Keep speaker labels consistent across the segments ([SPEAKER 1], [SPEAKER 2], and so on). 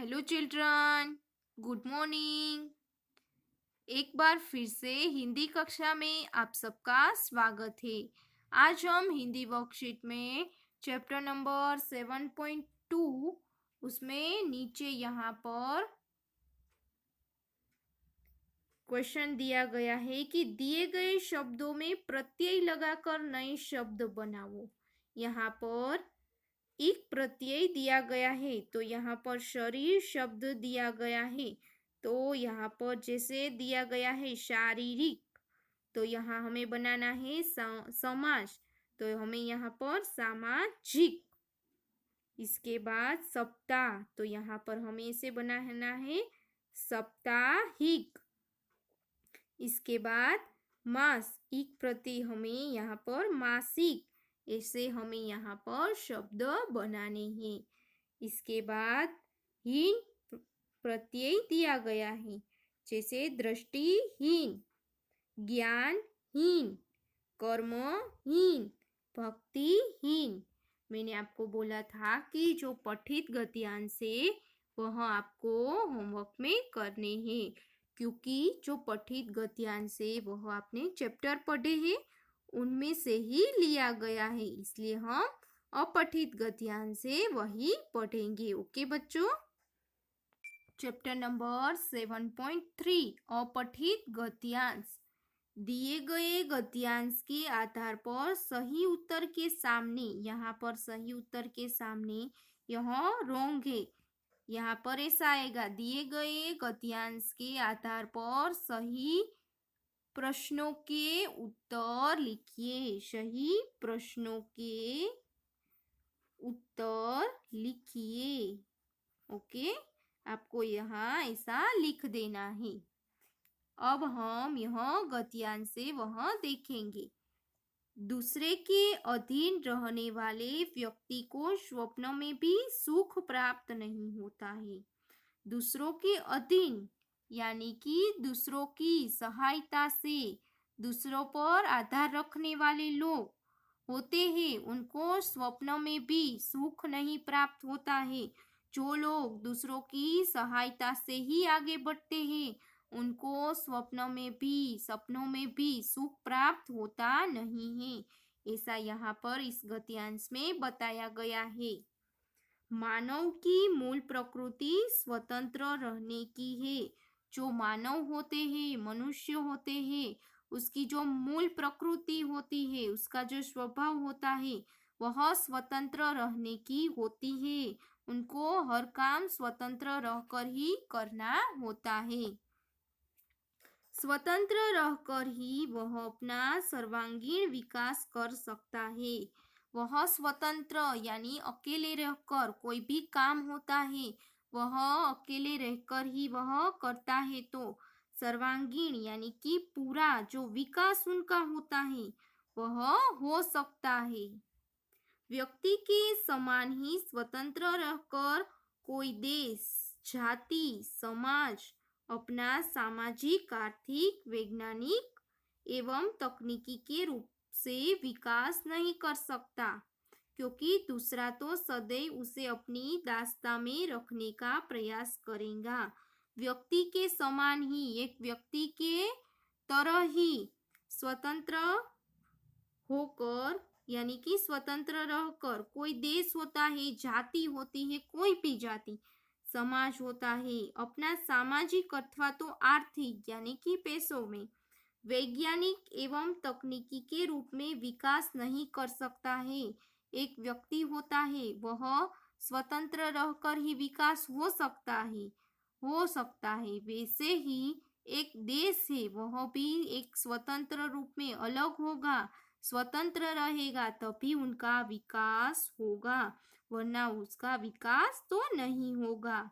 [SPEAKER 1] Hello children, good morning. एक बार फिर से हिंदी कक्षा में आप सबका स्वागत है। आज हम हिंदी वर्कशीट में चैप्टर नंबर 7.2 उसमें नीचे यहाँ पर क्वेश्चन दिया गया है कि दिए गए शब्दों में प्रत्यय लगाकर नए शब्द बनाओ। यहाँ पर एक प्रत्यय दिया गया है, तो यहाँ पर शरीर शब्द दिया गया है। तो यहाँ पर जैसे दिया गया है शारीरिक, तो यहाँ हमें बनाना है समाज, तो हमें यहाँ पर सामाजिक। इसके बाद सप्ताह, तो यहाँ पर हमें इसे बनाना है साप्ताहिक। इसके बाद मास, एक प्रति हमें यहाँ पर मासिक, ऐसे हमें यहाँ पर शब्द बनाने हैं। इसके बाद हीन प्रत्यय दिया गया है, जैसे दृष्टिहीन, ज्ञानहीन, कर्महीन, भक्तिहीन। मैंने आपको बोला था कि जो पठित गद्यांश है वह आपको होमवर्क में करने हैं, क्योंकि जो पठित गद्यांश है वह आपने चैप्टर पढ़े हैं उनमें से ही लिया गया है, इसलिए हम अपठित गद्यांश से वही पढ़ेंगे। ओके बच्चों। Chapter number 7.3 अपठित गद्यांश। दिए गए गद्यांश के आधार पर सही उत्तर के सामने, यहाँ पर सही उत्तर के सामने यह रॉन्ग है, यहाँ पर ऐसा आएगा दिए गए गद्यांश के आधार पर सही प्रश्नों के उत्तर लिखिए। सही प्रश्नों के उत्तर लिखिए। ओके, आपको यहाँ ऐसा लिख देना है। अब हम यह गद्यांश से वह देखेंगे। दूसरे के अधीन रहने वाले व्यक्ति को स्वप्न में भी सुख प्राप्त नहीं होता है। दूसरों के अधीन यानी कि दूसरों की सहायता से दूसरों पर आधार रखने वाले लोग होते हैं, उनको स्वप्न में भी सुख नहीं प्राप्त होता है। जो लोग दूसरों की सहायता से ही आगे बढ़ते हैं उनको स्वप्न में भी सपनों में भी सुख प्राप्त होता नहीं है, ऐसा यहाँ पर इस गद्यांश में बताया गया है। मानव की मूल प्रकृति स्वतंत्र रहने की है। जो मानव होते हैं, मनुष्य होते हैं, उसकी जो मूल प्रकृति होती है, उसका जो स्वभाव होता है वह स्वतंत्र रहने की होती है। उनको हर काम स्वतंत्र रहकर ही करना होता है। स्वतंत्र रहकर ही वह अपना सर्वांगीण विकास कर सकता है। वह स्वतंत्र यानी अकेले रहकर कोई भी काम होता है वह अकेले रहकर ही वह करता है, तो सर्वांगीण यानी कि पूरा जो विकास उनका होता है वह हो सकता है। व्यक्ति के समान ही स्वतंत्र रहकर कोई देश, जाति, समाज अपना सामाजिक, आर्थिक, वैज्ञानिक एवं तकनीकी के रूप से विकास नहीं कर सकता, क्योंकि दूसरा तो सदैव उसे अपनी दास्ता में रखने का प्रयास करेगा। व्यक्ति के समान ही, एक व्यक्ति के तरह ही स्वतंत्र होकर यानी कि स्वतंत्र रहकर कोई देश होता है, जाति होती है, कोई भी जाति, समाज होता है, अपना सामाजिक अथवा तो आर्थिक यानी कि पैसों में, वैज्ञानिक एवं तकनीकी के रूप में विकास नहीं कर सकता है। एक व्यक्ति होता है वह स्वतंत्र रहकर ही विकास हो सकता है। वैसे ही एक देश है वह भी एक स्वतंत्र रूप में अलग होगा, स्वतंत्र रहेगा तभी उनका विकास होगा, वरना उसका विकास तो नहीं होगा।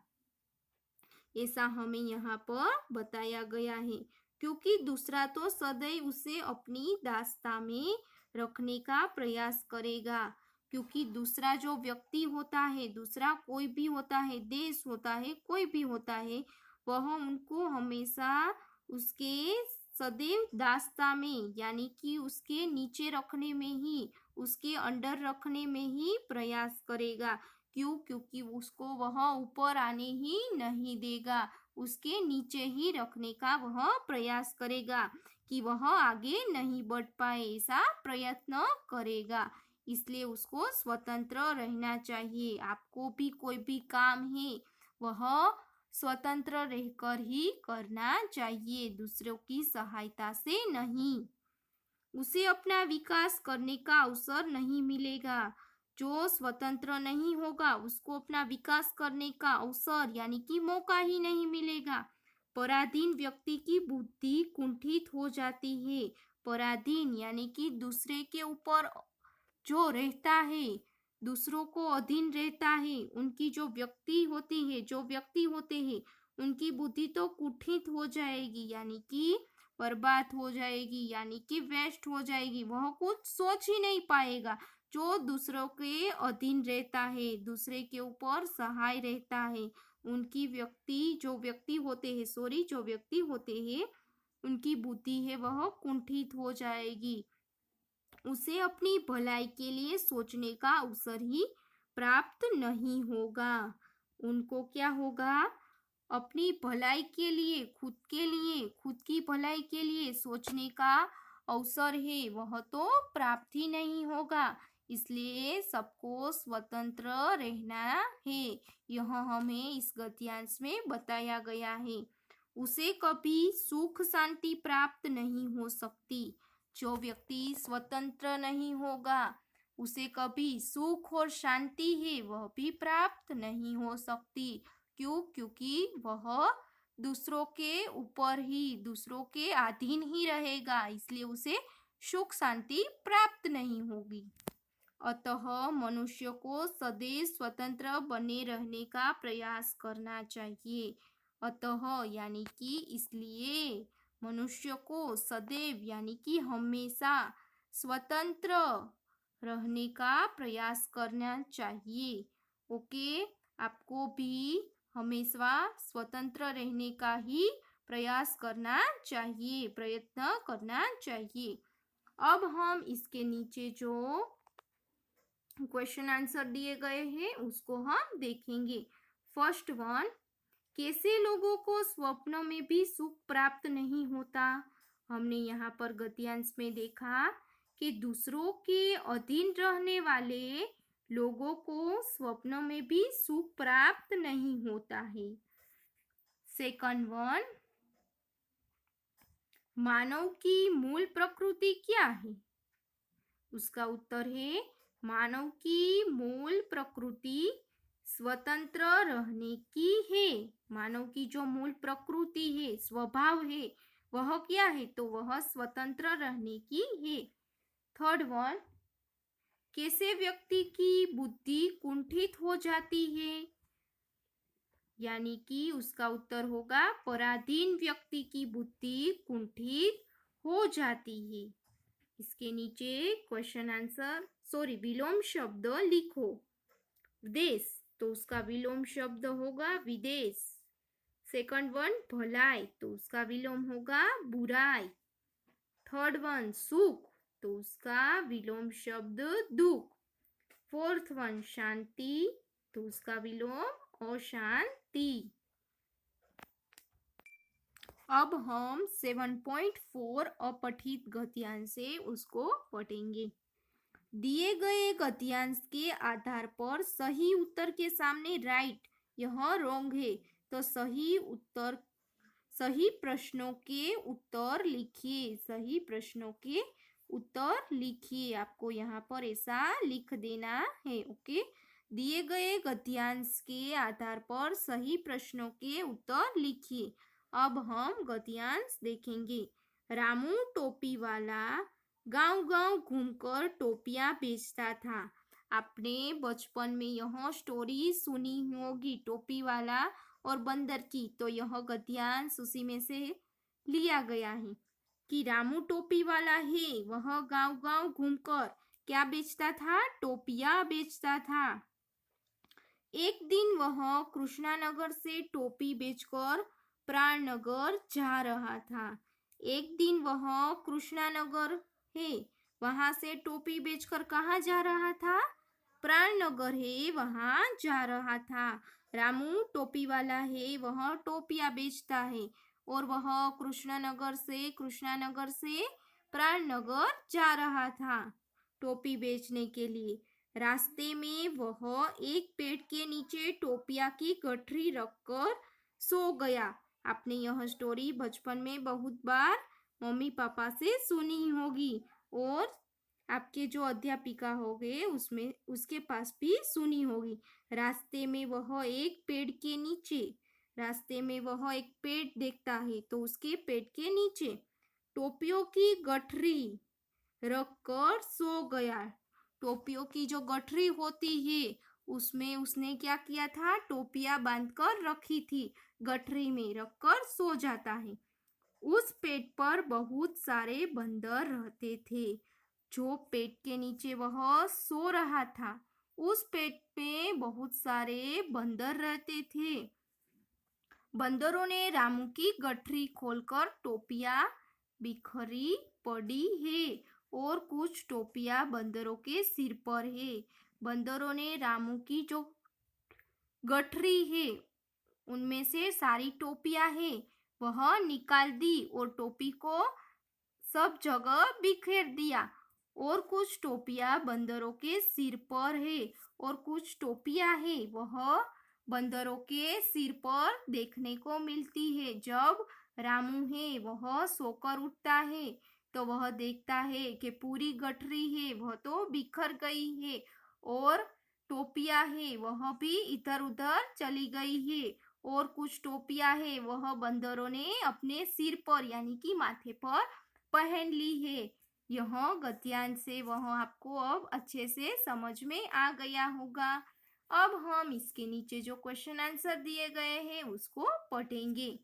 [SPEAKER 1] ऐसा हमें यहाँ पर बताया गया है, क्योंकि दूसरा तो सदैव उसे अपनी दास्ता में रखने का प्रयास करेगा, क्योंकि दूसरा जो व्यक्ति होता है, दूसरा कोई भी होता है, देश होता है, कोई भी होता है, वह उनको हमेशा उसके सदैव दास्ता में यानी कि उसके नीचे रखने में ही, उसके अंडर रखने में ही प्रयास करेगा, क्यों? क्योंकि उसको वह ऊपर आने ही नहीं देगा, उसके नीचे ही रखने का वह प्रयास करेगा कि वह आगे नहीं बढ़ पाए, ऐसा प्रयत्न करेगा। इसलिए उसको स्वतंत्र रहना चाहिए। आपको भी कोई भी काम है वह स्वतंत्र रहकर ही करना चाहिए, दूसरों की सहायता से नहीं। उसे अपना विकास करने का अवसर नहीं मिलेगा। जो स्वतंत्र नहीं होगा उसको अपना विकास करने का अवसर यानी कि मौका ही नहीं मिलेगा। पराधीन व्यक्ति की बुद्धि कुंठित हो जाती है। पराधीन यानी कि दूसरे के ऊपर जो रहता है, दूसरों को अधीन रहता है, उनकी जो व्यक्ति होती है, जो व्यक्ति होते हैं, उनकी बुद्धि तो कुंठित हो जाएगी यानी कि बर्बाद हो जाएगी, यानी कि वेस्ट हो जाएगी। वह कुछ सोच ही नहीं पाएगा। जो दूसरों के अधीन रहता है, दूसरे के ऊपर सहाय रहता है, उनकी जो व्यक्ति होते हैं उनकी बुद्धि है वह कुंठित हो जाएगी। उसे अपनी भलाई के लिए सोचने का अवसर ही प्राप्त नहीं होगा। उनको क्या होगा? अपनी भलाई के लिए, खुद की भलाई के लिए सोचने का अवसर है वह तो प्राप्त ही नहीं होगा। इसलिए सबको स्वतंत्र रहना है, यह हमें इस गद्यांश में बताया गया है। उसे कभी सुख शांति प्राप्त नहीं हो सकती। जो व्यक्ति स्वतंत्र नहीं होगा उसे कभी सुख और शांति है वह भी प्राप्त नहीं हो सकती। क्यों? क्योंकि वह दूसरों के ऊपर ही, दूसरों के अधीन ही रहेगा, इसलिए उसे सुख शांति प्राप्त नहीं होगी। अतः मनुष्य को सदैव स्वतंत्र बने रहने का प्रयास करना चाहिए। अतः यानी कि इसलिए मनुष्य को सदैव यानी कि हमेशा स्वतंत्र रहने का प्रयास करना चाहिए। ओके, आपको भी हमेशा स्वतंत्र रहने का ही प्रयास करना चाहिए, प्रयत्न करना चाहिए। अब हम इसके नीचे जो क्वेश्चन आंसर दिए गए हैं उसको हम देखेंगे। फर्स्ट वन, कैसे लोगों को स्वप्न में भी सुख प्राप्त नहीं होता? हमने यहाँ पर गद्यांश में देखा कि दूसरों के अधीन रहने वाले लोगों को स्वप्न में भी सुख प्राप्त नहीं होता है। सेकंड वन, मानव की मूल प्रकृति क्या है? उसका उत्तर है मानव की मूल प्रकृति स्वतंत्र रहने की है। मानव की जो मूल प्रकृति है, स्वभाव है, वह क्या है? तो वह स्वतंत्र रहने की है। थर्ड वन, कैसे व्यक्ति की बुद्धि कुंठित हो जाती है? यानी कि उसका उत्तर होगा पराधीन व्यक्ति की बुद्धि कुंठित हो जाती है। इसके नीचे क्वेश्चन आंसर विलोम शब्द लिखो। विदेश, तो उसका विलोम शब्द होगा विदेश। सेकंड वन, भलाई, तो उसका विलोम होगा बुराई। थर्ड वन, सुख, तो उसका विलोम शब्द दुख। फोर्थ वन, शांति, तो उसका विलोम अशांति। अब हम 7.4 अपठित गद्यांश से उसको पढ़ेंगे। दिए गए गद्यांश के आधार पर सही उत्तर के सामने राइट, यह रॉन्ग है, तो सही प्रश्नों के उत्तर लिखिए। सही प्रश्नों के उत्तर लिखिए, आपको यहाँ पर ऐसा लिख देना है। ओके, दिए गए गद्यांश के आधार पर सही प्रश्नों के उत्तर लिखिए। अब हम गद्यांश देखेंगे। रामू टोपी वाला गांव-गांव घूमकर टोपियां बेचता था। आपने बचपन में यह स्टोरी सुनी होगी, टोपी वाला और बंदर की, तो यह गद्यांश उसी में से लिया गया है कि रामू टोपी वाला है, वह गांव-गांव घूमकर क्या बेचता था? टोपियां बेचता था। एक दिन वह कृष्णानगर से टोपी बेचकर प्राणनगर जा रहा था। एक दिन वह कृष्णानगर है, वहां से टोपी बेचकर कहाँ जा रहा था? प्राणनगर है वहां जा रहा था। रामू टोपी वाला है, वह टोपियां बेचता है और वह कृष्णानगर से प्राणनगर जा रहा था टोपी बेचने के लिए। रास्ते में वह एक पेड़ के नीचे टोपिया की गठरी रखकर सो गया। आपने यह स्टोरी बचपन में बहुत बार मम्मी पापा से सुनी होगी और आपके जो अध्यापिका हो गए उसमें उसके पास भी सुनी होगी। रास्ते में वह एक पेड़ के नीचे, रास्ते में वह एक पेड़ देखता है तो उसके पेड़ के नीचे टोपियों की गठरी रखकर सो गया। टोपियों की जो गठरी होती है उसमें उसने क्या किया था, टोपियां बांधकर रखी थी, गठरी में रखकर सो जाता है। उस पेड़ पर बहुत सारे बंदर रहते थे। जो पेड़ के नीचे वह सो रहा था उस पेड़ पे बहुत सारे बंदर रहते थे। बंदरों ने रामू की गठरी खोलकर टोपियां बिखरी पड़ी है और कुछ टोपियां बंदरों के सिर पर है। बंदरों ने रामू की जो गठरी है उनमें से सारी टोपियां है वह निकाल दी और टोपी को सब जगह बिखेर दिया। और कुछ टोपियां बंदरों के सिर पर है और कुछ टोपियां है वह बंदरों के सिर पर देखने को मिलती है। जब रामू है वह सोकर उठता है तो वह देखता है कि पूरी गठरी है वह तो बिखर गई है और टोपियां है वह भी इधर उधर चली गई है और कुछ टोपियां है वह बंदरों ने अपने सिर पर यानी कि माथे पर पहन ली है। यह गद्यांश से वह आपको अब अच्छे से समझ में आ गया होगा। अब हम इसके नीचे जो क्वेश्चन आंसर दिए गए हैं उसको पढ़ेंगे।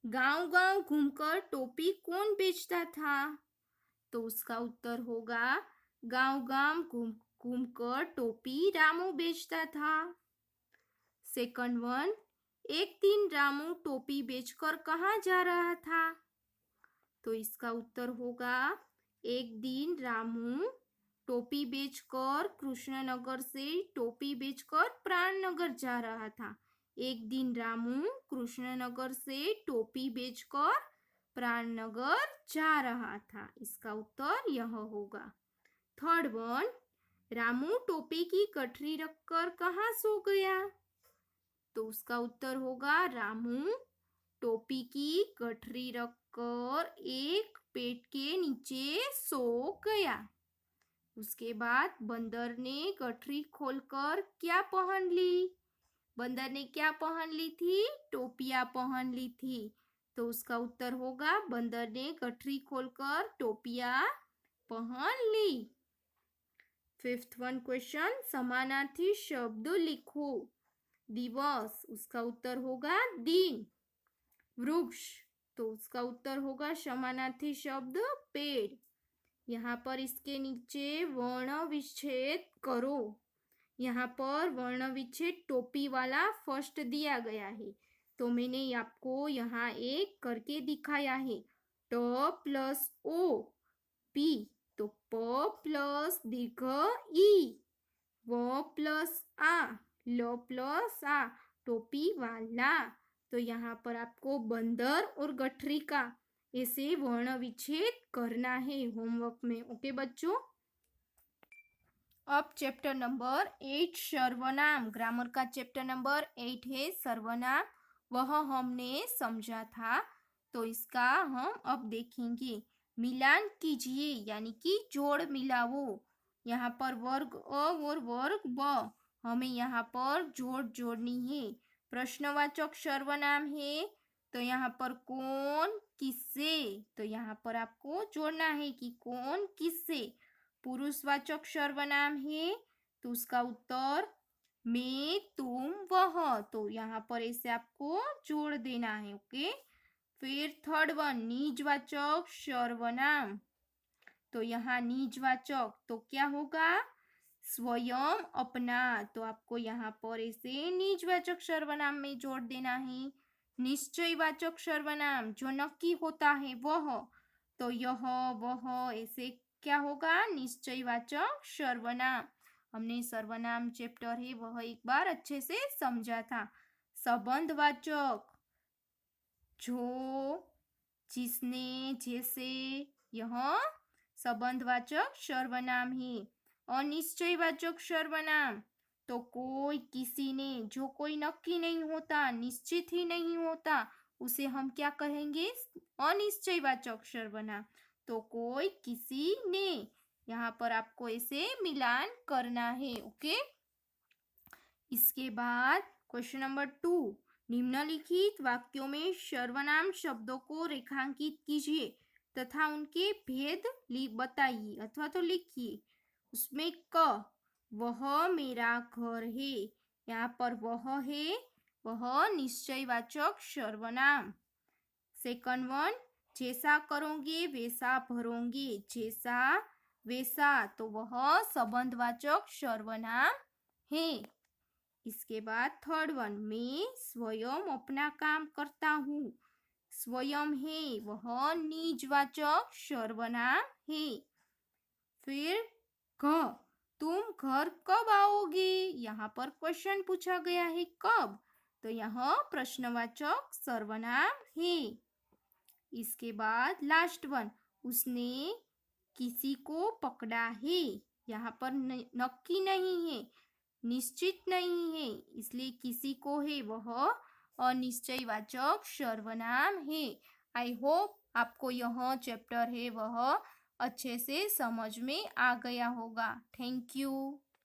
[SPEAKER 1] गांव गांव घूमकर टोपी कौन बेचता था? तो उसका उत्तर होगा गांव गांव घूमकर टोपी रामू बेचता था। सेकंड वन, एक दिन रामू टोपी बेचकर कहाँ जा रहा था? तो इसका उत्तर होगा एक दिन रामू टोपी बेचकर कृष्णनगर से टोपी बेचकर प्राणनगर जा रहा था। एक दिन रामू कृष्णनगर से टोपी बेचकर प्राणनगर जा रहा था। इसका उत्तर यह होगा। थर्ड वन, रामू टोपी की गठरी रखकर कहाँ सो गया? तो उसका उत्तर होगा रामू टोपी की गठरी रखकर एक पेड़ के नीचे सो गया। उसके बाद बंदर ने गठरी खोलकर क्या पहन ली? बंदर ने क्या पहन ली थी? टोपियां पहन ली थी। तो उसका उत्तर होगा बंदर ने गठरी खोलकर टोपियां पहन ली। फिफ्थ वन क्वेश्चन, समानार्थी शब्द लिखो। दिवस, उसका उत्तर होगा दिन। वृक्ष, तो उसका उत्तर होगा समानार्थी शब्द पेड़। यहाँ पर इसके नीचे वर्ण विच्छेद करो। यहाँ पर वर्ण विच्छेद टोपी वाला फर्स्ट दिया गया है तो मैंने आपको यहाँ एक करके दिखाया है। ट प्लस ओ पी, तो प प्लस दीर्घ ई, व प्लस आ, ल प्लस आ, टोपी वाला। तो यहाँ पर आपको बंदर और गठरी का ऐसे वर्ण विच्छेद करना है होमवर्क में। ओके बच्चों। अब चैप्टर नंबर 8 सर्वनाम, ग्रामर का चैप्टर नंबर 8 है सर्वनाम, वह हमने समझा था तो इसका हम अब देखेंगे। मिलान कीजिए यानी कि जोड़ मिलाओ। यहाँ पर वर्ग अ और वर्ग ब, हमें यहाँ पर जोड़नी है। प्रश्नवाचक सर्वनाम है तो यहाँ पर कौन किससे, तो यहाँ पर आपको जोड़ना है कि कौन किससे। पुरुषवाचक सर्वनाम है तो उसका उत्तर मैं तुम वह, तो यहाँ पर ऐसे आपको जोड़ देना है। ओके। फिर थर्ड वन, निजवाचक सर्वनाम, तो यहाँ निजवाचक तो क्या होगा? स्वयं अपना, तो आपको यहाँ पर ऐसे निजवाचक सर्वनाम में जोड़ देना है। निश्चयवाचक सर्वनाम जो नक्की होता है वह, तो यह वह ऐसे क्या होगा? निश्चयवाचक सर्वनाम। हमने सर्वनाम चैप्टर है वह एक बार अच्छे से समझा था। संबंधवाचक जो, जिसने, जैसे, यह संबंधवाचक सर्वनाम है। अनिश्चयवाचक सर्वनाम तो कोई, किसी ने, जो कोई नक्की नहीं होता, निश्चित ही नहीं होता, उसे हम क्या कहेंगे? अनिश्चयवाचक सर्वनाम। तो कोई, किसी ने, यहाँ पर आपको ऐसे मिलान करना है। ओके। इसके बाद क्वेश्चन नंबर 2, निम्नलिखित वाक्यों में सर्वनाम शब्दों को रेखांकित कीजिए तथा उनके भेद बताइए अथवा तो लिखिए। उसमें क, वह मेरा घर है, यहाँ पर वह है, वह निश्चयवाचक सर्वनाम। सेकंड वन, जैसा करोगे वैसा भरोगे, जैसा, वैसा, तो वह संबंधवाचक सर्वनाम है। इसके बाद थर्ड वन, मैं स्वयं अपना काम करता हूँ, स्वयं है, वह निजवाचक सर्वनाम है। फिर क, तुम घर कब आओगे, यहाँ पर क्वेश्चन पूछा गया है कब, तो यह प्रश्नवाचक सर्वनाम है। इसके बाद लास्ट वन, उसने किसी को पकड़ा है, यहाँ पर नक्की नहीं है, निश्चित नहीं है, इसलिए किसी को है वह अनिश्चयवाचक सर्वनाम है। आई होप आपको यह चैप्टर है वह अच्छे से समझ में आ गया होगा। Thank you.